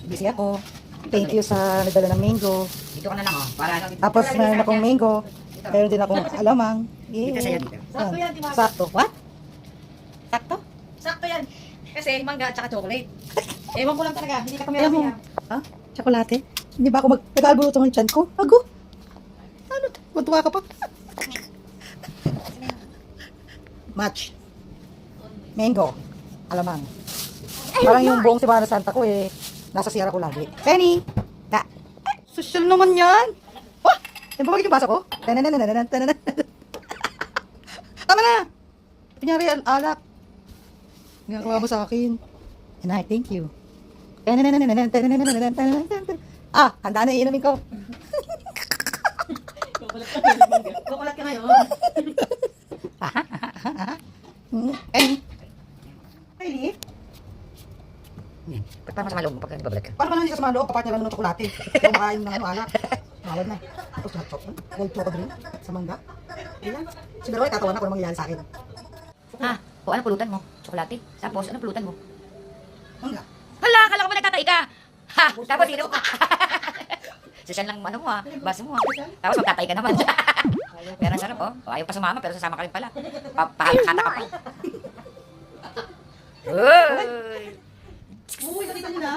Busy ako. Thank you sa nagdala ng mango. Dito ka na lang, oh. Para ano. Tapos meron akong mango. Meron din akong alamang. Dito sa'yo, dito. Sakto yan, di ba? Sakto. What? Sakto? Sakto yan. Kasi mangga at saka chocolate. Ewan ko lang talaga, hindi ka Alam mo, pamilya. ha? Tsokolate? Hindi ba ako nag-albuluto ng tiyan ko? Ago? Ano? Matuwa ka pa? Match. Mango. Alamang. Parang yung buong Semana Santa ko eh. Nasa siyara ko lagi. Penny! Da! Social naman yan! Wah! Yan ba yung basa ko? Tananananan, tananan. Tama na! Kunyari, alak. Ginagawa mo sa akin. And I thank you. Tananananan, tananananan, tananananan. Ah, handa na iinumin ko. Kukulat ka ngayon. Penny! Penny? Ba't parang masama loob mo pag nagbabalat ka? Paano ka lang hindi ka sa mga loob? Papat niya lang ng tsokolate. Kung makain ng ano, alak. Mawad na. Tapos hot chocolate. Gold choco drink. Sa mangga. Ayan. Siguro ay tatawa na kung ano mangyayari sa akin. Ha? O anong pulutan mo? Tsokolate? Tapos, anong pulutan mo? Mangga. Hala, akala ko ba nagtatay ka? Ha? Tapos sino ka? Susan lang ano mo ha? Baso mo ha? Tapos magtatay ka naman. Pero ang sarap oh. O, ayaw pa sumama pero sasama ka rin pala. Pahalakata ka pa. Uy! Uy, nakita niyo na.